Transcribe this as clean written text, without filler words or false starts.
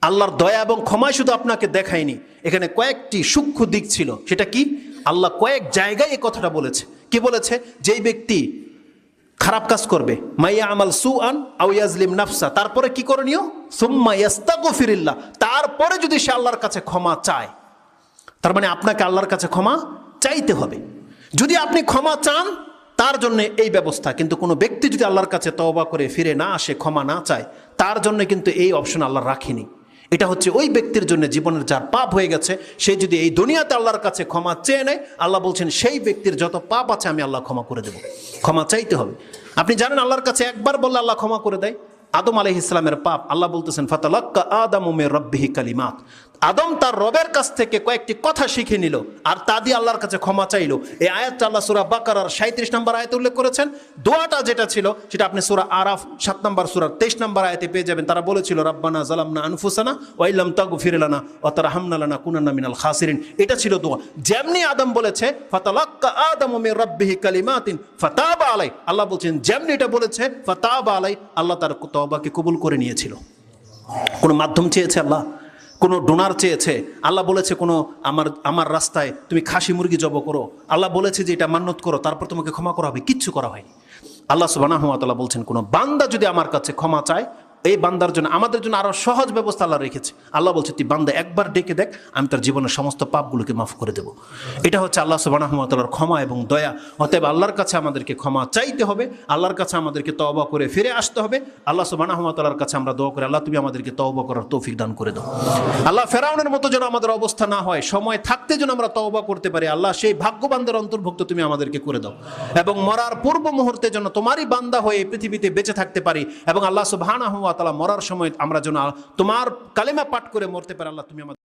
আল্লাহর দয়া এবং ক্ষমায় শুধু আপনাকে দেখায়নি, এখানে কয়েকটি সূক্ষ্ম দিক ছিল। সেটা কি? আল্লাহ কয়েক জায়গায় এই কথাটা বলেছে। কি বলেছে? যেই ব্যক্তি খারাপ কাজ করবে, মাইয়া আমাল সুআন আও ইয়াজলিম নাফসা, তারপরে কি করণীয়? সুম্মা ইস্তাগফিরিল্লাহ, তারপরে যদি সে আল্লাহর কাছে ক্ষমা চায়। তার মানে আপনাকে আল্লাহর কাছে ক্ষমা চাইতে হবে। যদি আপনি ক্ষমা চান তার জন্য এই ব্যবস্থা, কিন্তু কোনো ব্যক্তি যদি আল্লাহর কাছে তওবা করে ফিরে না আসে, ক্ষমা না চায়, তার জন্য কিন্তু এই অপশন আল্লাহ রাখেনি। এটা হচ্ছে ওই ব্যক্তির জন্য জীবনের যার পাপ হয়ে গেছে, সে যদি এই দুনিয়াতে আল্লাহর কাছে ক্ষমা চেয়ে নেয়, আল্লাহ বলছেন সেই ব্যক্তির যত পাপ আছে আমি আল্লাহ ক্ষমা করে দেব। ক্ষমা চাইতে হবে। আপনি জানেন আল্লাহর কাছে একবার বললে আল্লাহ ক্ষমা করে দেয়। আদম আলাইহিস সালামের পাপ, আল্লাহ বলতেছেন ফাতালাক্কা আদামু মির রাব্বিহি কালিমাত, আদম তার রবের কাছ থেকে কয়েকটি কথা শিখে নিল আর তা দিয়ে আল্লাহর কাছে ক্ষমা চাইলো। এই আয়াতটা আল্লাহ সূরা বাকারার 37 নম্বর আয়াতে উল্লেখ করেছেন। দোয়াটা যেটা ছিল সেটা আপনি সূরা আরাফ 7 নম্বর সূরার 23 নম্বর আয়াতে পেয়ে যাবেন। তারা বলেছিল রাব্বানা যালামনা আনফুসানা ওয়া ইল্লাম তাগফির লানা ওয়া তারহামনা লানাকুনান্না মিনাল খাসিরিন। এটা ছিল দোয়া। যেমনি আদম বলেছে ফাতালাক্কা আদামু মির রাব্বিহি কালিমাতিন ফাতাবা আলাই, আল্লাহ বলছেন যেমনি এটা বলেছে ফাতাবা আলাই, আল্লাহ তার তওবাকে কবুল করে নিয়েছিল। কোনো মাধ্যম চেয়েছে আল্লাহ, কোনো ডোনার চেয়েছে আল্লাহ, বলেছে কোনো আমার রাস্তায় তুমি খাসি মুরগি জব করো, আল্লাহ বলেছে যে এটা মান্নত করো, তারপর তোমাকে ক্ষমা করা হবে, কিচ্ছু করা হয়নি। আল্লাহ সুবহানাহু ওয়া তাআলা বলছেন কোনো বান্দা যদি আমার কাছে ক্ষমা চায়, এই বান্দার জন্য আমাদের জন্য আরো সহজ ব্যবস্থা আল্লাহ রেখেছে। আল্লাহ বলছে তুই বান্দা একবার ডেকে দেখ, আমি তার জীবনের সমস্ত পাপগুলোকে মাফ করে দেব। এটা হচ্ছে আল্লাহ সুবহানাহু ওয়া তাআলার ক্ষমা এবং দয়া। অতএব আল্লাহর কাছে আমাদেরকে ক্ষমা চাইতে হবে, আল্লাহর কাছে আমাদেরকে তওবা করে ফিরে আসতে হবে। আল্লাহ সুবহানাহু ওয়া তাআলার কাছে আমরা দোয়া করি, আল্লাহ তুমি আমাদেরকে তওবা করার তৌফিক দান করে দাও। আল্লাহ ফেরাউনের মতো যেন আমাদের অবস্থা না হয়, সময় থাকতে যেন আমরা তওবা করতে পারি। আল্লাহ সেই ভাগ্যবানদের অন্তর্ভুক্ত তুমি আমাদেরকে করে দাও, এবং মরার পূর্ব মুহূর্তে যেন তোমারই বান্দা হয়ে পৃথিবীতে বেঁচে থাকতে পারি, এবং আল্লাহ সুবহানাহু ওয়া তাআলা মরার সময় আমরা যেন তোমার কালিমা পাঠ করে মরতে পারি। আল্লাহ তুমি আমাদের